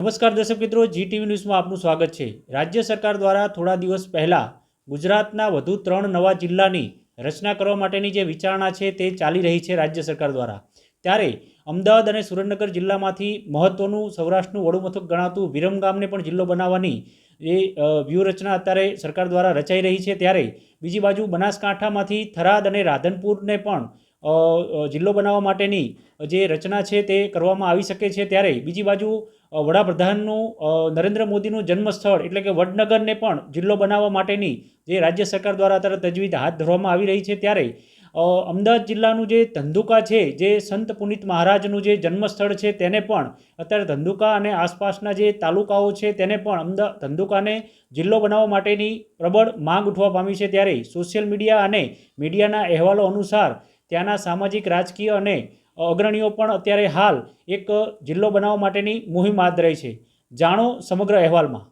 નમસ્કાર દર્શક મિત્રો, GTV ન્યૂઝમાં આપનું સ્વાગત છે। રાજ્ય સરકાર દ્વારા થોડા દિવસ પહેલા ગુજરાતના વધુ 3 નવા જિલ્લાની રચના કરવા માટેની જે વિચારણા છે તે ચાલી રહી છે રાજ્ય સરકાર દ્વારા। ત્યારે અમદાવાદ અને સુરેન્દ્રનગર જિલ્લામાંથી મહત્વનું સૌરાષ્ટ્રનું વડું મથક ગણાતું વિરમગામને પણ જિલ્લો બનાવવાની જે વ્યૂહરચના અત્યારે સરકાર દ્વારા રચાઈ રહી છે। ત્યારે બીજી બાજુ બનાસકાંઠામાંથી થરાદ અને રાધનપુરને પણ જિલ્લો બનાવવા માટેની જે રચના છે તે કરવામાં આવી શકે છે। ત્યારે બીજી બાજુ વડાપ્રધાનનું નરેન્દ્ર મોદીનું જન્મસ્થળ એટલે કે વડનગરને પણ જિલ્લો બનાવવા માટેની જે રાજ્ય સરકાર દ્વારા અત્યારે તજવીજ હાથ ધરવામાં આવી રહી છે। ત્યારે અમદાવાદ જિલ્લાનું જે ધંધુકા છે, જે સંત પુનિત મહારાજનું જે જન્મસ્થળ છે, તેને પણ અત્યારે ધંધુકા અને આસપાસના જે તાલુકાઓ છે તેને પણ ધંધુકાને જિલ્લો બનાવવા માટેની પ્રબળ માંગ ઉઠવા પામી છે। ત્યારે સોશિયલ મીડિયા અને મીડિયાના અહેવાલો અનુસાર ત્યાંના સામાજિક, રાજકીય અને અગ્રણીઓ પણ અત્યારે હાલ એક જિલ્લો બનાવવા માટેની મુહિમ હાથ ધરાઈ છે। જાણો સમગ્ર અહેવાલમાં।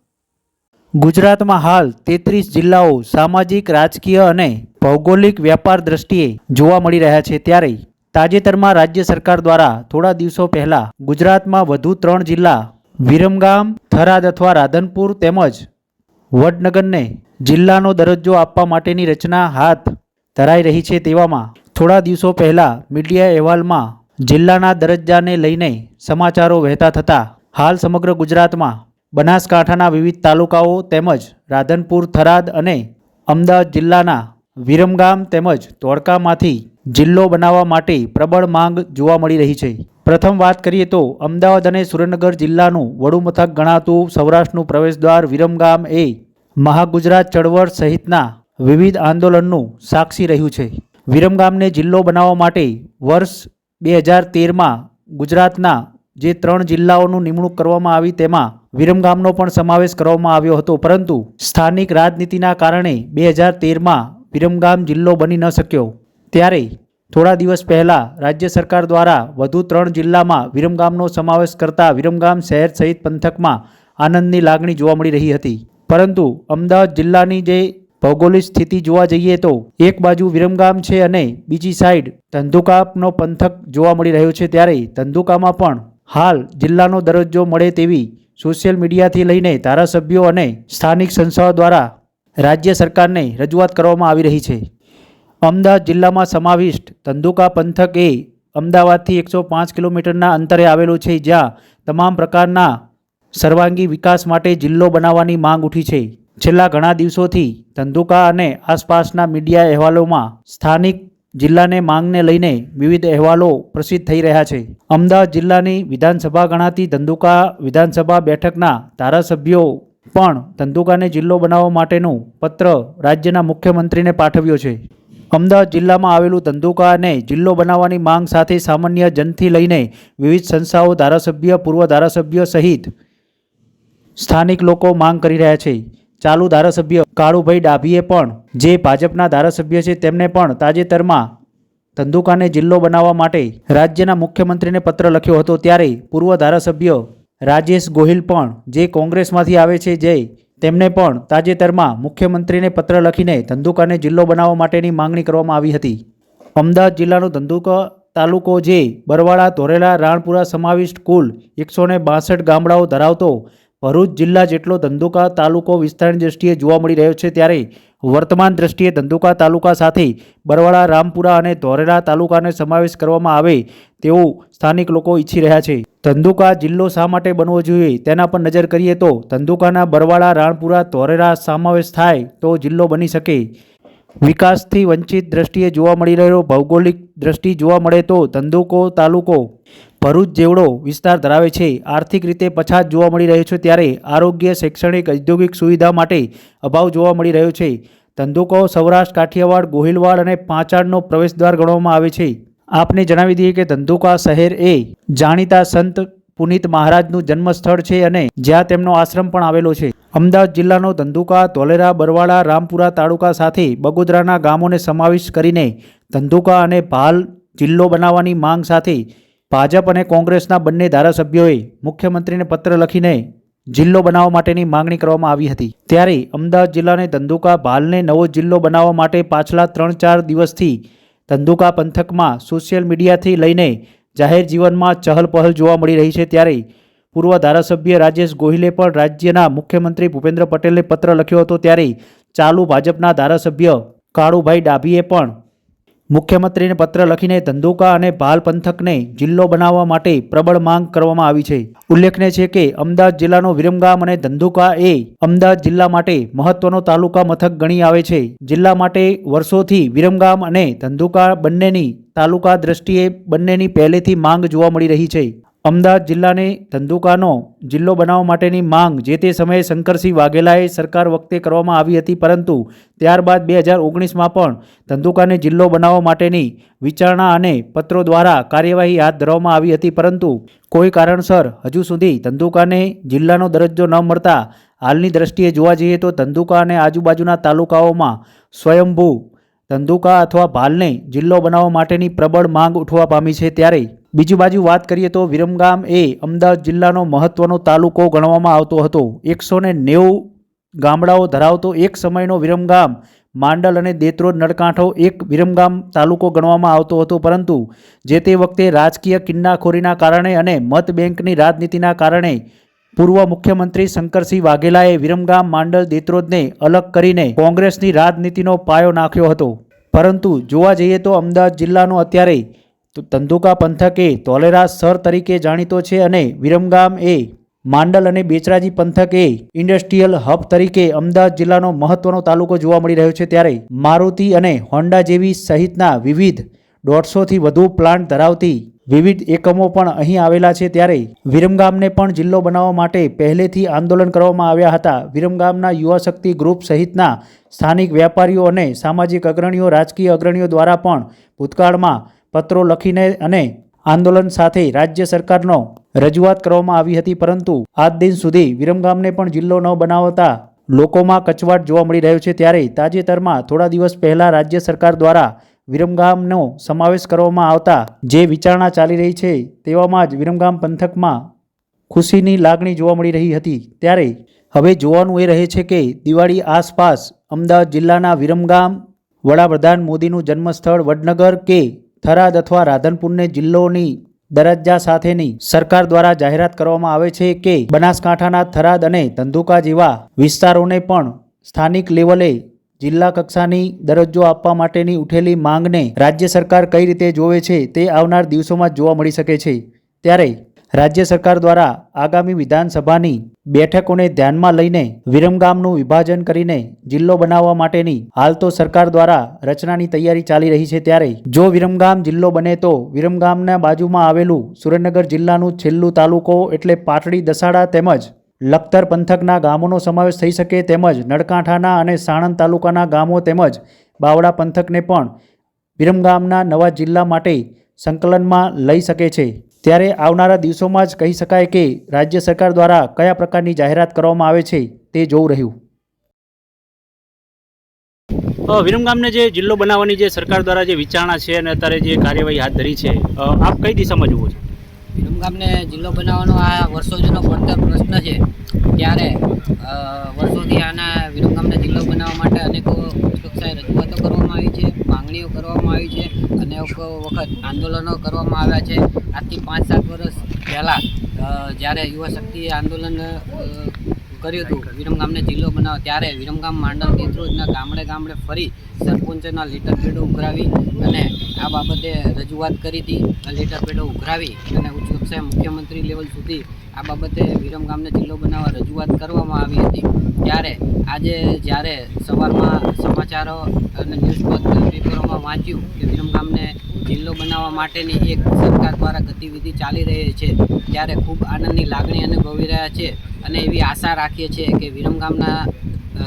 ગુજરાતમાં હાલ 33 જિલ્લાઓ સામાજિક, રાજકીય અને ભૌગોલિક વ્યાપાર દ્રષ્ટિએ જોવા મળી રહ્યા છે। ત્યારે તાજેતરમાં રાજ્ય સરકાર દ્વારા થોડા દિવસો પહેલા ગુજરાતમાં વધુ 3 જિલ્લા વિરમગામ, થરાદ અથવા રાધનપુર તેમજ વડનગરને જિલ્લાનો દરજ્જો આપવા માટેની રચના હાથ ધરાઈ રહી છે। તેવામાં થોડા દિવસો પહેલા મીડિયા અહેવાલમાં જિલ્લાના દરજ્જાને લઈને સમાચારો વહેતા થતા હાલ સમગ્ર ગુજરાતમાં બનાસકાંઠાના વિવિધ તાલુકાઓ તેમજ રાધનપુર, થરાદ અને અમદાવાદ જિલ્લાના વિરમગામ તેમજ ધોળકામાંથી જિલ્લો બનાવવા માટે પ્રબળ માંગ જોવા મળી રહી છે। પ્રથમ વાત કરીએ તો અમદાવાદ અને સુરેન્દ્રનગર જિલ્લાનું વડું મથક ગણાતું સૌરાષ્ટ્રનું પ્રવેશદ્વાર વિરમગામ એ મહાગુજરાત ચળવળ સહિતના વિવિધ આંદોલનનું સાક્ષી રહ્યું છે। વિરમગામને જિલ્લો બનાવવા માટે વર્ષ 2013માં ગુજરાતના જે 3 જિલ્લાઓનું નિમણૂક કરવામાં આવી તેમાં વિરમગામનો પણ સમાવેશ કરવામાં આવ્યો હતો, પરંતુ સ્થાનિક રાજનીતિના કારણે 2013માં વિરમગામ જિલ્લો બની ન શક્યો। ત્યારે થોડા દિવસ પહેલાં રાજ્ય સરકાર દ્વારા વધુ 3 જિલ્લામાં વિરમગામનો સમાવેશ કરતા વિરમગામ શહેર સહિત પંથકમાં આનંદની લાગણી જોવા મળી રહી હતી। પરંતુ અમદાવાદ જિલ્લાની જે ભૌગોલિક સ્થિતિ જોવા જઈએ તો એક બાજુ વિરમગામ છે અને બીજી સાઈડ ધંધુકાનો પંથક જોવા મળી રહ્યો છે। ત્યારે ધંધુકામાં પણ હાલ જિલ્લાનો દરજ્જો મળે તેવી સોશિયલ મીડિયાથી લઈને ધારાસભ્યો અને સ્થાનિક સંસ્થાઓ દ્વારા રાજ્ય સરકારને રજૂઆત કરવામાં આવી રહી છે। અમદાવાદ જિલ્લામાં સમાવિષ્ટ ધંધુકા પંથક એ અમદાવાદથી 105 કિલોમીટરના અંતરે આવેલું છે, જ્યાં તમામ પ્રકારના સર્વાંગી વિકાસ માટે જિલ્લો બનાવવાની માંગ ઉઠી છે। છેલ્લા ઘણા દિવસોથી ધંધુકા અને આસપાસના મીડિયા અહેવાલોમાં સ્થાનિક જિલ્લાને માંગને લઈને વિવિધ અહેવાલો પ્રસિદ્ધ થઈ રહ્યા છે। અમદાવાદ જિલ્લાની વિધાનસભા ગણાતી ધંધુકા વિધાનસભા બેઠકના ધારાસભ્યો પણ ધંધુકાને જિલ્લો બનાવવા માટેનું પત્ર રાજ્યના મુખ્યમંત્રીને પાઠવ્યો છે। અમદાવાદ જિલ્લામાં આવેલું ધંધુકાને જિલ્લો બનાવવાની માંગ સાથે સામાન્ય જનથી લઈને વિવિધ સંસ્થાઓ, ધારાસભ્ય, પૂર્વ ધારાસભ્ય સહિત સ્થાનિક લોકો માંગ કરી રહ્યા છે। ચાલુ ધારાસભ્ય કાળુભાઈ ડાભીએ પણ જે ભાજપના ધારાસભ્ય છે તેમને પણ તાજેતરમાં ધંધુકાને જિલ્લો બનાવવા માટે રાજ્યના મુખ્યમંત્રીને પત્ર લખ્યો હતો। ત્યારે પૂર્વ ધારાસભ્ય રાજેશ ગોહિલ પણ જે કોંગ્રેસમાંથી આવે છે તેમને પણ તાજેતરમાં મુખ્યમંત્રીને પત્ર લખીને ધંધુકાને જિલ્લો બનાવવા માટેની માંગણી કરવામાં આવી હતી। અમદાવાદ જિલ્લાનો ધંધુકા તાલુકો જે બરવાળા, ધોરેલા, રાણપુરા સમાવિષ્ટ કુલ 162 ગામડાઓ ધરાવતો ભરૂચ જિલ્લા જેટલો ધંધુકા તાલુકો વિસ્તારની દ્રષ્ટિએ જોવા મળી રહ્યો છે। ત્યારે વર્તમાન દ્રષ્ટિએ ધંધુકા તાલુકા સાથે બરવાળા, રામપુરા અને ધોરેરા તાલુકાને સમાવેશ કરવામાં આવે તેવું સ્થાનિક લોકો ઈચ્છી રહ્યા છે। ધંધુકા જિલ્લો શા માટે બનવો જોઈએ તેના પર નજર કરીએ તો ધંધુકાના બરવાળા, રાણપુરા, ધોરેરા સમાવેશ થાય તો જિલ્લો બની શકે। વિકાસથી વંચિત દ્રષ્ટિએ જોવા મળી રહેલો ભૌગોલિક દ્રષ્ટિ જોવા મળે તો ધંધુકો તાલુકો ભરૂચ જેવડો વિસ્તાર ધરાવે છે, આર્થિક રીતે પછાત જોવા મળી રહ્યો છે। ત્યારે આરોગ્ય, શૈક્ષણિક, ઔદ્યોગિક સુવિધા માટે અભાવ જોવા મળી રહ્યો છે। ધંધુકો સૌરાષ્ટ્ર, કાઠિયાવાડ, ગોહિલવાડ અને પાંચાળનો પ્રવેશદ્વાર ગણવામાં આવે છે। આપને જણાવી દઈએ કે ધંધુકા શહેર એ જાણીતા સંત પુનિત મહારાજનું જન્મસ્થળ છે અને જ્યાં તેમનો આશ્રમ પણ આવેલો છે। અમદાવાદ જિલ્લાનો ધંધુકા, ધોલેરા, બરવાળા, રામપુરા તાલુકા સાથે બગોદરાના ગામોને સમાવેશ કરીને ધંધુકા અને ભાલ જિલ્લો બનાવવાની માંગ સાથે ભાજપ અને કોંગ્રેસના બંને ધારાસભ્યોએ મુખ્યમંત્રીને પત્ર લખીને જિલ્લો બનાવવા માટેની માંગણી કરવામાં આવી હતી। ત્યારે અમદાવાદ જિલ્લાને ધંધુકા, ભાલને નવો જિલ્લો બનાવવા માટે પાછલા 3-4 દિવસથી ધંધુકા પંથકમાં સોશિયલ મીડિયાથી લઈને જાહેર જીવનમાં ચહલપહલ જોવા મળી રહી છે। ત્યારે પૂર્વ ધારાસભ્ય રાજેશ ગોહિલે પણ રાજ્યના મુખ્યમંત્રી ભૂપેન્દ્ર પટેલને પત્ર લખ્યો હતો, ત્યારે ચાલુ ભાજપના ધારાસભ્ય કાળુભાઈ ડાભીએ પણ મુખ્યમંત્રીને પત્ર લખીને ધંધુકા અને ભાલ પંથકને જિલ્લો બનાવવા માટે પ્રબળ માંગ કરવામાં આવી છે. ઉલ્લેખનીય છે કે અમદાવાદ જિલ્લાનો વિરમગામ અને ધંધુકા એ અમદાવાદ જિલ્લા માટે મહત્વનો તાલુકા મથક ગણી આવે છે. જિલ્લા માટે વર્ષોથી વિરમગામ અને ધંધુકા બંનેની તાલુકા દ્રષ્ટિએ બંનેની પહેલેથી માંગ જોવા મળી રહી છે. અમદાવાદ જિલ્લાને ધંધુકાનો જિલ્લો બનાવવા માટેની માંગ જે તે સમયે શંકરસિંહ વાઘેલાએ સરકાર વખતે કરવામાં આવી હતી, પરંતુ ત્યારબાદ 2019માં પણ ધંધુકાને જિલ્લો બનાવવા માટેની વિચારણા અને પત્રો દ્વારા કાર્યવાહી હાથ ધરવામાં આવી હતી, પરંતુ કોઈ કારણસર હજુ સુધી ધંધુકાને જિલ્લાનો દરજ્જો ન મળતા હાલની દ્રષ્ટિએ જોવા જઈએ તો ધંધુકા અને આજુબાજુના તાલુકાઓમાં સ્વયંભૂ ધંધુકા અથવા ભાલને જિલ્લો બનાવવા માટેની પ્રબળ માંગ ઉઠવા પામી છે. ત્યારે બીજી બાજુ વાત કરીએ તો વિરમગામ એ અમદાવાદ જિલ્લાનો મહત્વનો તાલુકો ગણવામાં આવતો હતો. 190 ગામડાઓ ધરાવતો એક સમયનો વિરમગામ માંડલ અને દેત્રોદ નળકાંઠો એક વિરમગામ તાલુકો ગણવામાં આવતો હતો, પરંતુ જે તે વખતે રાજકીય કિન્નાખોરીના કારણે અને મત બેંકની રાજનીતિના કારણે પૂર્વ મુખ્યમંત્રી શંકરસિંહ વાઘેલાએ વિરમગામ માંડલ દેત્રોદને અલગ કરીને કોંગ્રેસની રાજનીતિનો પાયો નાખ્યો હતો. પરંતુ જોવા જઈએ તો અમદાવાદ જિલ્લાનો અત્યારે ધંધુકા પંથક એ ધોલેરા શહેર તરીકે જાણીતો છે અને વિરમગામ એ માંડલ અને બેચરાજી પંથક એ ઇન્ડસ્ટ્રીયલ હબ તરીકે અમદાવાદ જિલ્લાનો મહત્વનો તાલુકો જોવા મળી રહ્યો છે. ત્યારે મારુતિ અને હોન્ડા જેવી સહિતના વિવિધ 150થી વધુ પ્લાન્ટ ધરાવતી વિવિધ એકમો પણ અહીં આવેલા છે. ત્યારે વિરમગામને પણ જિલ્લો બનાવવા માટે પહેલેથી આંદોલન કરવામાં આવ્યા હતા. વિરમગામના યુવા શક્તિ ગ્રુપ સહિતના સ્થાનિક વેપારીઓ અને સામાજિક અગ્રણીઓ, રાજકીય અગ્રણીઓ દ્વારા પણ ભૂતકાળમાં પત્રો લખીને અને આંદોલન સાથે રાજ્ય સરકારનો રજૂઆત કરવામાં આવી હતી, પરંતુ આજ દિન સુધી વિરમગામને પણ જિલ્લો ન બનાવતા લોકોમાં કચવાટ જોવા મળી રહ્યો છે. ત્યારે તાજેતરમાં થોડા દિવસ પહેલા રાજ્ય સરકાર દ્વારા વિરમગામનો સમાવેશ કરવામાં આવતા જે વિચારણા ચાલી રહી છે, તેવામાં જ વિરમગામ પંથકમાં ખુશીની લાગણી જોવા મળી રહી હતી. ત્યારે હવે જોવાનું એ રહે છે કે દિવાળી આસપાસ અમદાવાદ જિલ્લાના વિરમગામ વડાપ્રધાન મોદીનું જન્મસ્થળ વડનગર કે થરાદ અથવા રાધનપુરને જિલ્લોની દરજ્જા સાથેની સરકાર દ્વારા જાહેરાત કરવામાં આવે છે કે બનાસકાંઠાના થરાદ અને ધંધુકા જેવા વિસ્તારોને પણ સ્થાનિક લેવલે જિલ્લા કક્ષાની દરજ્જો આપવા માટેની ઉઠેલી માંગને રાજ્ય સરકાર કઈ રીતે જોવે છે તે આવનાર દિવસોમાં જોવા મળી શકે છે. ત્યારે રાજ્ય સરકાર દ્વારા આગામી વિધાનસભાની બેઠકોને ધ્યાનમાં લઈને વિરમગામનું વિભાજન કરીને જિલ્લો બનાવવા માટેની હાલ તો સરકાર દ્વારા રચનાની તૈયારી ચાલી રહી છે. ત્યારે જો વિરમગામ જિલ્લો બને તો વિરમગામના બાજુમાં આવેલું સુરેન્દ્રનગર જિલ્લાનું છેલ્લું તાલુકો એટલે પાટડી, દસાડા તેમજ લખતર પંથકના ગામોનો સમાવેશ થઈ શકે, તેમજ નળકાંઠાના અને સાણંદ તાલુકાના ગામો તેમજ બાવળા પંથકને પણ વિરમગામના નવા જિલ્લા માટે સંકલનમાં લઈ શકે છે. ત્યારે આવનારા દિવસોમાં જ કહી શકાય કે રાજ્ય સરકાર દ્વારા કયા પ્રકારની જાહેરાત કરવામાં આવે છે તે જોવું રહ્યું. વિરમગામને જે જિલ્લો બનાવવાની જે સરકાર દ્વારા જે વિચારણા છે અને અત્યારે જે કાર્યવાહી હાથ ધરી છે, આપ કઈ દિશામાં જુઓ છો? વિરમગામને જિલ્લો બનાવવાનો આ વર્ષો જૂનો પડતર પ્રશ્ન છે. ત્યારે વર્ષોથી આના વિરમગામને જિલ્લો બનાવવા માટે અનેકો કક્ષાએ રજૂઆતો કરવામાં આવી છે, માંગણીઓ કરવામાં આવી છે, અનેક વખત આંદોલનો કરવામાં આવ્યા છે. આજથી 5-7 વર્ષ પહેલાં જ્યારે યુવા શક્તિએ આંદોલન કર્યું હતું વિરમગામને જિલ્લો બનાવવા, ત્યારે વિરમગામ માંડલ દેત્રોદના ગામડે ગામડે ફરી સરપંચના લેટર પેડો ઉઘરાવી અને આ બાબતે રજૂઆત કરી હતી. આ લેટર પેડો ઉઘરાવી અને ઉચ્ચ કક્ષાએ મુખ્યમંત્રી લેવલ સુધી આ બાબતે વિરમગામને જિલ્લો બનાવવા રજૂઆત કરવામાં આવી હતી. ત્યારે આજે જ્યારે સવારમાં સમાચારો અને ન્યૂઝ પેપરોમાં વાંચ્યું કે વિરમગામને જિલ્લો બનાવવા માટેની એક સરકાર દ્વારા ગતિવિધિ ચાલી રહી છે, ત્યારે ખૂબ આનંદની લાગણી અનુભવી રહ્યા છે અને એવી આશા રાખીએ છીએ કે વિરમગામના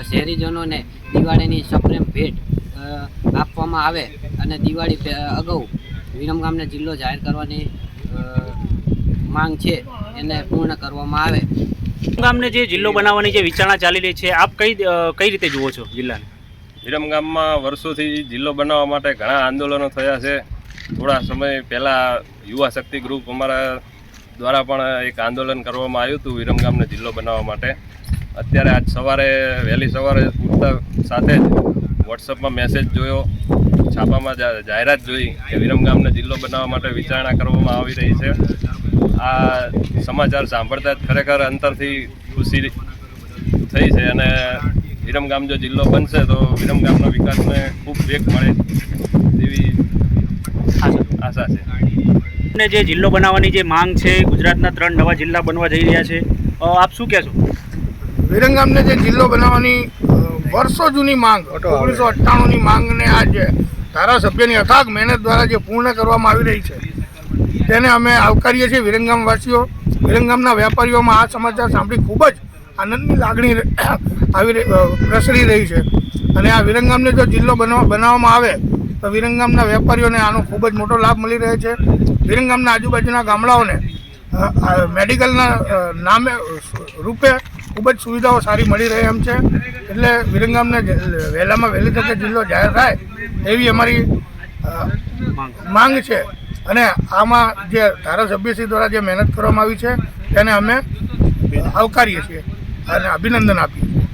શહેરીજનોને દિવાળીની સપ્રેમ ભેટ આપવામાં આવે અને દિવાળી અગાઉ વિરમગામને જિલ્લો જાહેર કરવાની માંગ છે એને પૂર્ણ કરવામાં આવે. વિરમગામને જે જિલ્લો બનાવવાની જે વિચારણા ચાલી રહી છે, આપ કઈ રીતે જુઓ છો જિલ્લાને? વિરમગામમાં વર્ષોથી જિલ્લો બનાવવા માટે ઘણા આંદોલનો થયા છે. થોડા સમય પહેલાં યુવા શક્તિ ગ્રુપ અમારા દ્વારા પણ એક આંદોલન કરવામાં આવ્યું હતું વિરમગામને જિલ્લો બનાવવા માટે. અત્યારે આજ સવારે વહેલી સવારે ઉઠતા સાથે જ વોટ્સઅપમાં મેસેજ જોયો, છાપામાં જાહેરાત જોઈ કે વિરમગામને જિલ્લો બનાવવા માટે વિચારણા કરવામાં આવી રહી છે. આ સમાચાર સાંભળતા જ ખરેખર અંતરથી ખુશી થઈ છે અને વિરમગામ જો જિલ્લો બનશે તો વિરમગામના વિકાસને ખૂબ વેગ મળે તેવી આશા છે. ને જે જિલ્લો બનાવવાની જે માંગ છે, ગુજરાતના 3 નવા જિલ્લા બનવા જઈ રહ્યા છે, આપ શું કહેશો? વિરમગામને જે જિલ્લો બનાવવાની વર્ષો જૂની માંગ 1998ની માંગને આજે ધારાસભ્યની અથાગ મહેનત દ્વારા જે પૂર્ણ કરવામાં આવી રહી છે તેને અમે આવકારીએ છીએ. વિરમગામવાસીઓ, વિરમગામના વેપારીઓમાં આ સમાચાર સાંભળી ખૂબ જ આનંદની લાગણી પ્રસરી રહી છે અને આ વિરમગામને જો જિલ્લો બનાવવામાં આવે તો વિરમગામના વેપારીઓને આનો ખૂબ જ મોટો લાભ મળી રહે છે. વિરમગામના આજુબાજુના ગામડાઓને મેડિકલના નામે રૂપે ખૂબ જ સુવિધાઓ સારી મળી રહે એમ છે. એટલે વિરમગામને વહેલામાં વહેલી તકે જિલ્લો જાહેર થાય એવી અમારી માંગ છે અને આમાં જે ધારાસભ્યશ્રી દ્વારા જે મહેનત કરવામાં આવી છે તેને અમે આવકારીએ છીએ અને અભિનંદન આપીએ છીએ.